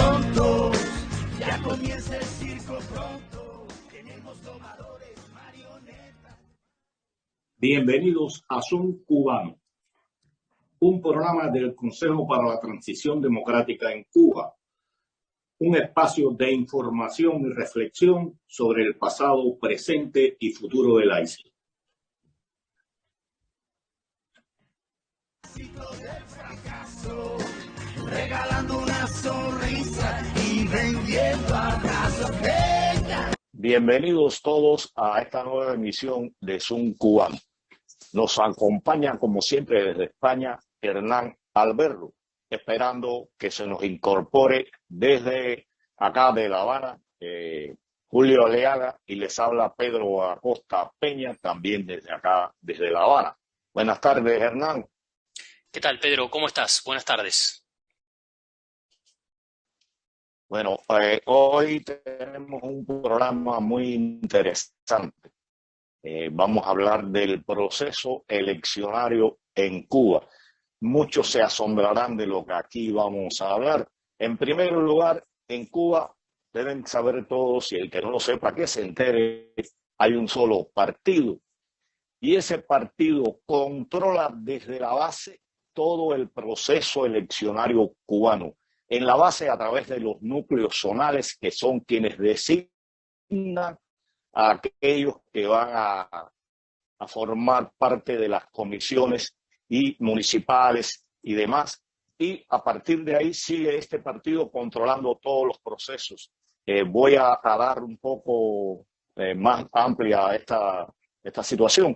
tontos, ya comienza el circo pronto, tenemos domadores, marionetas. Bienvenidos a Son Cubano, un programa del Consejo para la Transición Democrática en Cuba, un espacio de información y reflexión sobre el pasado, presente y futuro de la isla. Del fracaso, regalando una sonrisa y vendiendo abrazos. Bienvenidos todos a esta nueva emisión de Zoom Cubano. Nos acompaña, como siempre, desde España, Hernán Alberro, esperando que se nos incorpore desde acá de La Habana, Julio Aleaga, y les habla Pedro Acosta Peña, también desde acá, desde La Habana. Buenas tardes, Hernán. ¿Qué tal, Pedro? ¿Cómo estás? Buenas tardes. Bueno, hoy tenemos un programa muy interesante. Vamos a hablar del proceso eleccionario en Cuba. Muchos se asombrarán de lo que aquí vamos a hablar. En primer lugar, en Cuba deben saber todos, y el que no lo sepa, que se entere, hay un solo partido. Y ese partido controla desde la base todo el proceso eleccionario cubano. En la base, a través de los núcleos zonales, que son quienes designan a aquellos que van a formar parte de las comisiones y municipales y demás. Y a partir de ahí sigue este partido controlando todos los procesos. Voy a dar un poco más amplia esta situación.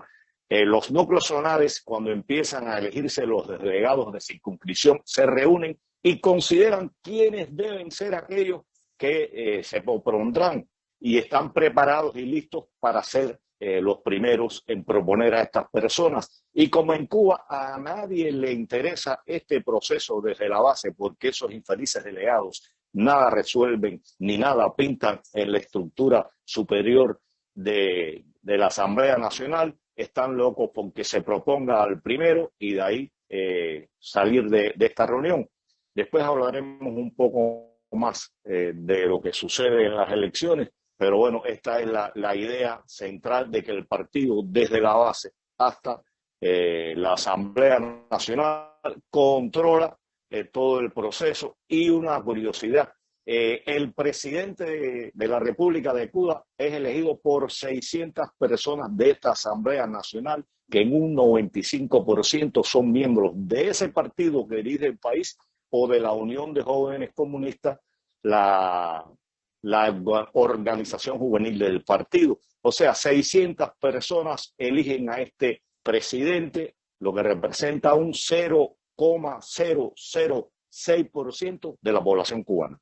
Los núcleos zonales, cuando empiezan a elegirse los delegados de circunscripción, se reúnen y consideran quiénes deben ser aquellos que se propondrán y están preparados y listos para ser los primeros en proponer a estas personas. Y como en Cuba a nadie le interesa este proceso desde la base, porque esos infelices delegados nada resuelven ni nada pintan en la estructura superior de la Asamblea Nacional, están locos porque se proponga al primero y de ahí salir de esta reunión. Después hablaremos un poco más de lo que sucede en las elecciones, pero bueno, esta es la idea central de que el partido desde la base hasta la Asamblea Nacional controla todo el proceso. Y una curiosidad, el presidente de la República de Cuba es elegido por 600 personas de esta Asamblea Nacional, que en un 95% son miembros de ese partido que dirige el país o de la Unión de Jóvenes Comunistas, la organización juvenil del partido. O sea, 600 personas eligen a este presidente, lo que representa un 0,006% de la población cubana.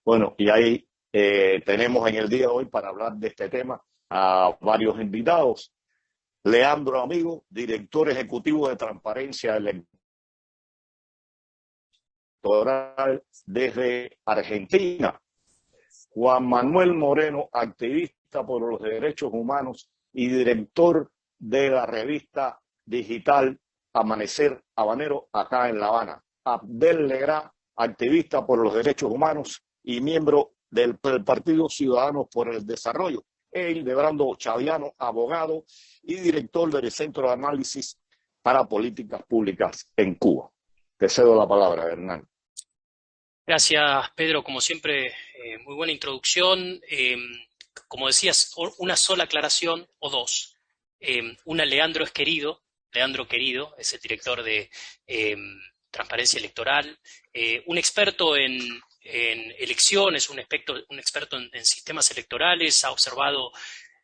Bueno, y ahí tenemos en el día de hoy para hablar de este tema a varios invitados. Leandro Amigo, director ejecutivo de Transparencia Electoral desde Argentina. Juan Manuel Moreno, activista por los derechos humanos y director de la revista digital Amanecer Habanero acá en La Habana. Abdel Legrand, activista por los derechos humanos y miembro del Partido Ciudadanos por el Desarrollo. Hildebrando Chaviano, abogado y director del Centro de Análisis para Políticas Públicas en Cuba. Te cedo la palabra, Hernán. Gracias, Pedro. Como siempre, muy buena introducción. Como decías, una sola aclaración o dos. Una, Leandro querido, es el director de Transparencia Electoral, un experto en elecciones, un experto en sistemas electorales, ha observado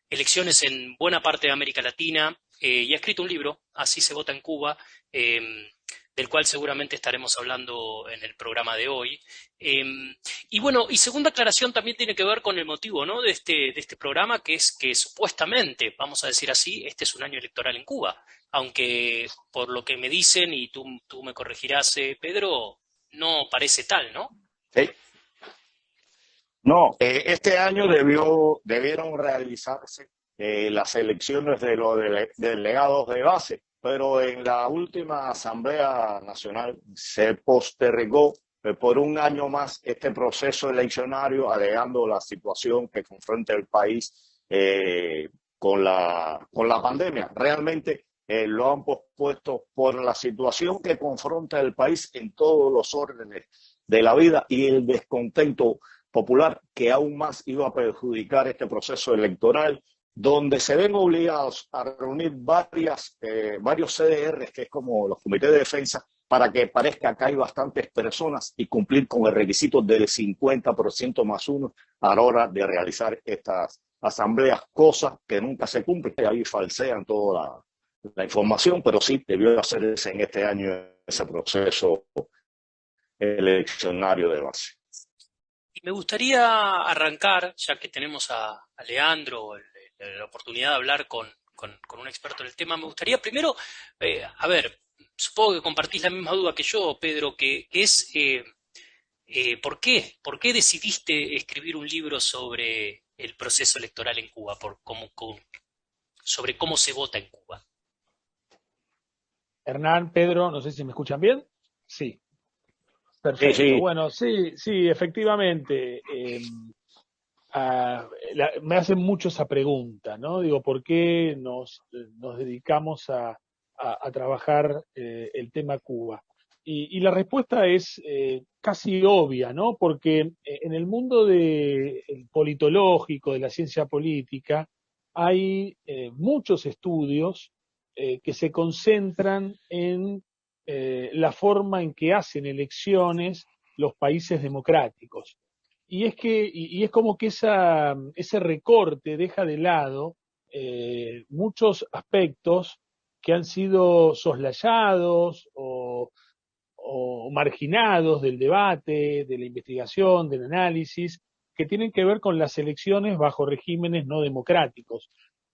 elecciones en buena parte de América Latina y ha escrito un libro, Así se vota en Cuba, del cual seguramente estaremos hablando en el programa de hoy. Y bueno, y segunda aclaración también tiene que ver con el motivo, ¿no?, de este programa, que es que supuestamente, vamos a decir así, este es un año electoral en Cuba, aunque por lo que me dicen, y tú me corregirás, Pedro, no parece tal, ¿no? Sí. No, este año debieron realizarse las elecciones de los delegados de base, pero en la última Asamblea Nacional se postergó por un año más este proceso eleccionario, alegando la situación que confronta el país con la pandemia. Realmente lo han pospuesto por la situación que confronta el país en todos los órdenes de la vida y el descontento popular que aún más iba a perjudicar este proceso electoral, donde se ven obligados a reunir varios CDRs, que es como los comités de defensa, para que parezca que hay bastantes personas y cumplir con el requisito del 50% más uno a la hora de realizar estas asambleas, cosas que nunca se cumplen. Ahí falsean toda la información, pero sí debió hacerse en este año ese proceso eleccionario de base. Y me gustaría arrancar, ya que tenemos a Leandro, la oportunidad de hablar con un experto en el tema, me gustaría primero, a ver, supongo que compartís la misma duda que yo, Pedro, que es ¿por qué decidiste escribir un libro sobre el proceso electoral en Cuba, sobre cómo se vota en Cuba? Hernán, Pedro, no sé si me escuchan bien. Sí, perfecto. Sí. Bueno, sí, efectivamente. Me hacen mucho esa pregunta, ¿no? Digo, ¿por qué nos dedicamos a trabajar el tema Cuba? Y la respuesta es casi obvia, ¿no? Porque en el mundo politológico, de la ciencia política, hay muchos estudios que se concentran en la forma en que hacen elecciones los países democráticos. Y es como que ese recorte deja de lado muchos aspectos que han sido soslayados o marginados del debate, de la investigación, del análisis, que tienen que ver con las elecciones bajo regímenes no democráticos.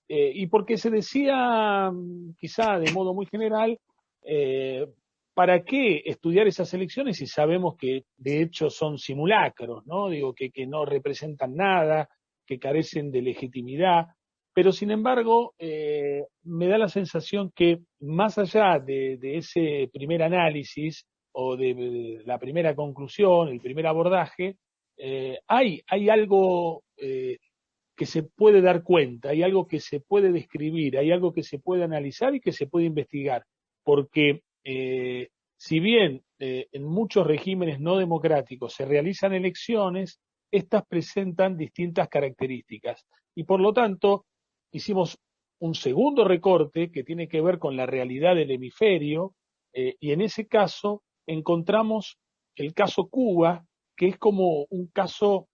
Y porque se decía, quizá de modo muy general, ¿para qué estudiar esas elecciones si sabemos que de hecho son simulacros, ¿no? Digo, que no representan nada, que carecen de legitimidad, pero sin embargo me da la sensación que más allá de ese primer análisis o de la primera conclusión, el primer abordaje, hay algo que se puede dar cuenta, hay algo que se puede describir, hay algo que se puede analizar y que se puede investigar, porque si bien en muchos regímenes no democráticos se realizan elecciones, estas presentan distintas características y por lo tanto hicimos un segundo recorte que tiene que ver con la realidad del hemisferio y en ese caso encontramos el caso Cuba, que es como un caso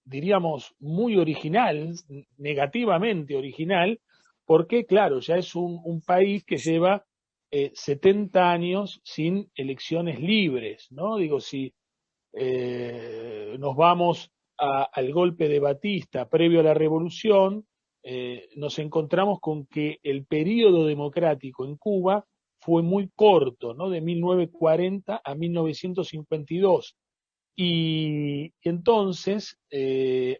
diríamos muy original, negativamente original, porque claro, ya es un país que lleva 70 años sin elecciones libres, ¿no? Digo, si nos vamos al golpe de Batista previo a la revolución, nos encontramos con que el periodo democrático en Cuba fue muy corto, ¿no? De 1940 a 1952. Y entonces,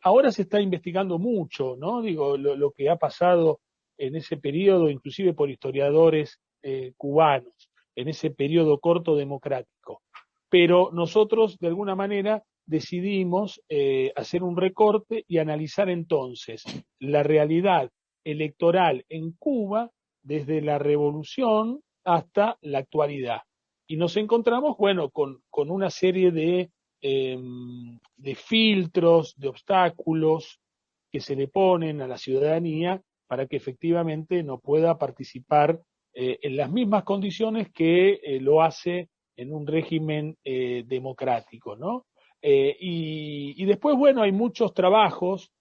ahora se está investigando mucho, ¿no? Digo, lo que ha pasado en ese periodo, inclusive por historiadores cubanos, en ese periodo corto democrático. Pero nosotros, de alguna manera, decidimos hacer un recorte y analizar entonces la realidad electoral en Cuba desde la revolución hasta la actualidad. Y nos encontramos, bueno, con una serie de filtros, de obstáculos que se le ponen a la ciudadanía para que efectivamente no pueda participar en las mismas condiciones que lo hace en un régimen democrático, ¿no? Y después, bueno, hay muchos trabajos,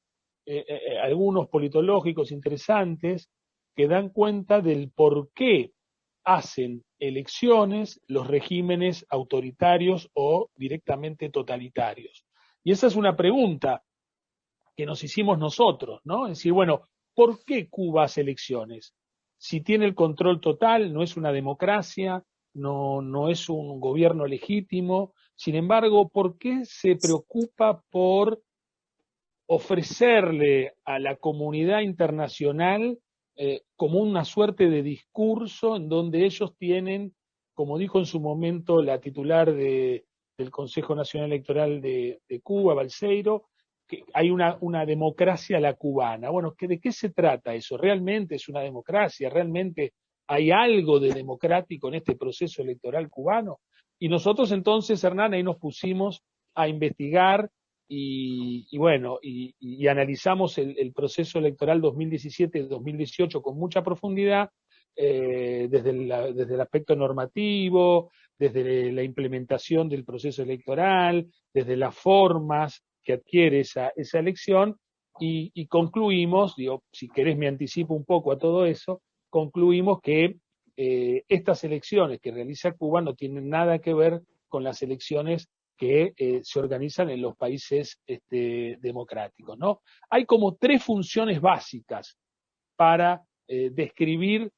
algunos politológicos interesantes, que dan cuenta del por qué hacen elecciones los regímenes autoritarios o directamente totalitarios. Y esa es una pregunta que nos hicimos nosotros, ¿no? Es decir, bueno, ¿por qué Cuba hace elecciones? Si tiene el control total, no es una democracia, no es un gobierno legítimo, sin embargo, ¿por qué se preocupa por ofrecerle a la comunidad internacional como una suerte de discurso en donde ellos tienen, como dijo en su momento la titular de del Consejo Nacional Electoral de Cuba, Balseiro, que hay una democracia a la cubana. Bueno, ¿de qué se trata eso? ¿Realmente es una democracia? ¿Realmente hay algo de democrático en este proceso electoral cubano? Y nosotros entonces, Hernán, ahí nos pusimos a investigar y bueno, y analizamos el proceso electoral 2017-2018 con mucha profundidad, desde el aspecto normativo, desde la implementación del proceso electoral, desde las formas que adquiere esa elección, y concluimos, digo, si querés me anticipo un poco a todo eso, concluimos que estas elecciones que realiza Cuba no tienen nada que ver con las elecciones que se organizan en los países democráticos, ¿no? Hay como tres funciones básicas para describir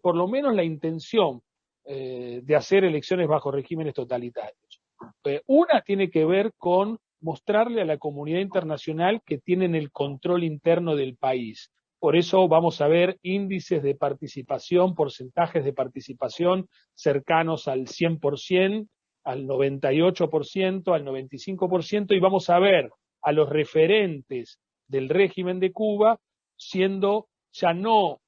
por lo menos la intención de hacer elecciones bajo regímenes totalitarios. Una tiene que ver con mostrarle a la comunidad internacional que tienen el control interno del país. Por eso vamos a ver índices de participación, porcentajes de participación cercanos al 100%, al 98%, al 95%, y vamos a ver a los referentes del régimen de Cuba siendo ya no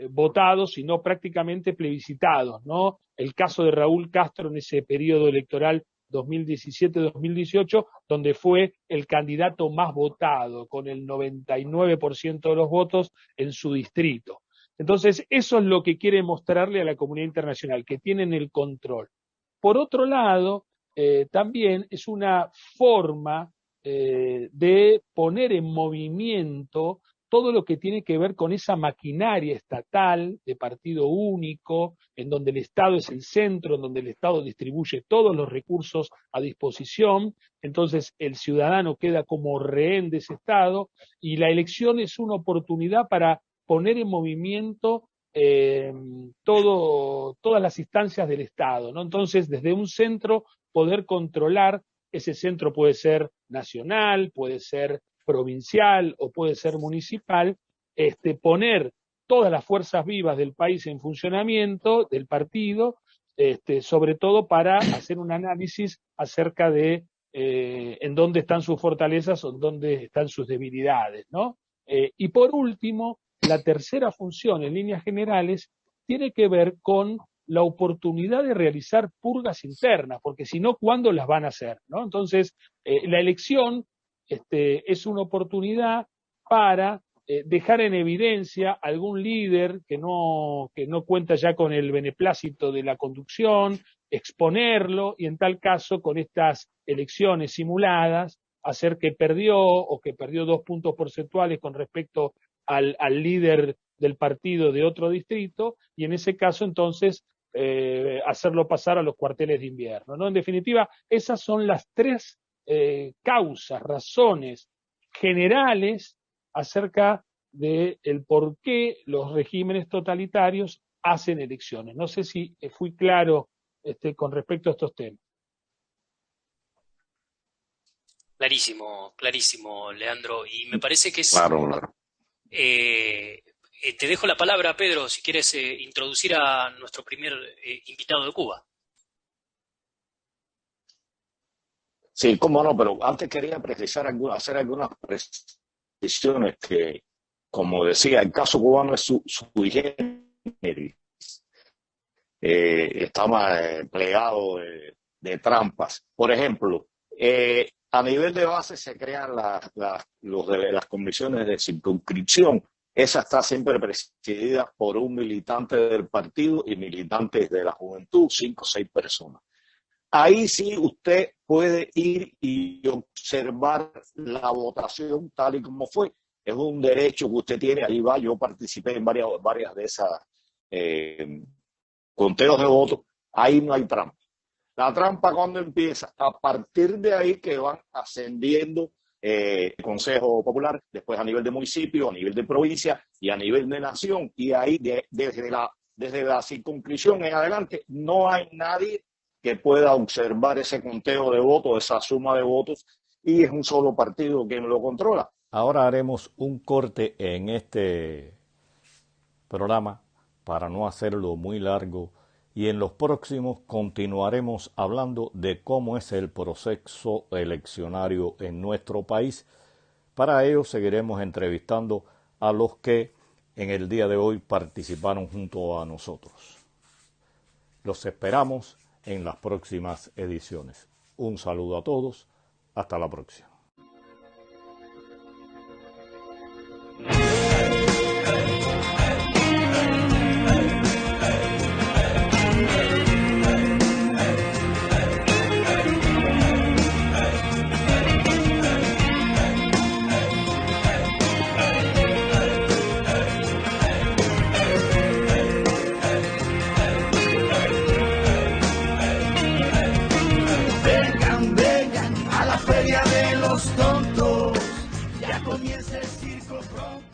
votados, sino prácticamente plebiscitados, ¿no? El caso de Raúl Castro en ese periodo electoral 2017-2018, donde fue el candidato más votado, con el 99% de los votos en su distrito. Entonces, eso es lo que quiere mostrarle a la comunidad internacional, que tienen el control. Por otro lado, también es una forma de poner en movimiento todo lo que tiene que ver con esa maquinaria estatal de partido único, en donde el Estado es el centro, en donde el Estado distribuye todos los recursos a disposición. Entonces el ciudadano queda como rehén de ese Estado, y la elección es una oportunidad para poner en movimiento todas las instancias del Estado, ¿no? Entonces, desde un centro poder controlar, ese centro puede ser nacional, puede ser provincial o puede ser municipal, poner todas las fuerzas vivas del país en funcionamiento, del partido, sobre todo para hacer un análisis acerca de en dónde están sus fortalezas o en dónde están sus debilidades, ¿no? Y por último, la tercera función, en líneas generales, tiene que ver con la oportunidad de realizar purgas internas, porque si no, ¿cuándo las van a hacer, ¿no? Entonces, la elección es una oportunidad para dejar en evidencia algún líder que no cuenta ya con el beneplácito de la conducción, exponerlo, y en tal caso, con estas elecciones simuladas, hacer que perdió 2 puntos porcentuales con respecto al líder del partido de otro distrito, y en ese caso entonces hacerlo pasar a los cuarteles de invierno, ¿no? En definitiva, esas son las tres causas, razones generales acerca de el por qué los regímenes totalitarios hacen elecciones. No sé si fui claro con respecto a estos temas. Clarísimo, clarísimo, Leandro. Y me parece que es... Claro. Te dejo la palabra, Pedro, si quieres introducir a nuestro primer invitado de Cuba. Sí, cómo no, pero antes quería hacer algunas precisiones que, como decía, el caso cubano es sui generis. Está más plegado de trampas. Por ejemplo, a nivel de base se crean las comisiones de circunscripción. Esa está siempre presidida por un militante del partido y militantes de la juventud, 5 o 6 personas. Ahí sí usted puede ir y observar la votación tal y como fue. Es un derecho que usted tiene. Ahí va, yo participé en varias de esas conteos de votos. Ahí no hay trampa. La trampa, cuando empieza, a partir de ahí que van ascendiendo el Consejo Popular, después a nivel de municipio, a nivel de provincia y a nivel de nación. Y ahí desde la circunscripción en adelante no hay nadie que pueda observar ese conteo de votos, esa suma de votos, y es un solo partido quien lo controla. Ahora haremos un corte en este programa para no hacerlo muy largo y en los próximos continuaremos hablando de cómo es el proceso eleccionario en nuestro país. Para ello seguiremos entrevistando a los que en el día de hoy participaron junto a nosotros. Los esperamos en las próximas ediciones. Un saludo a todos. Hasta la próxima. Vengan a la feria de los tontos, ya comienza el circo pronto.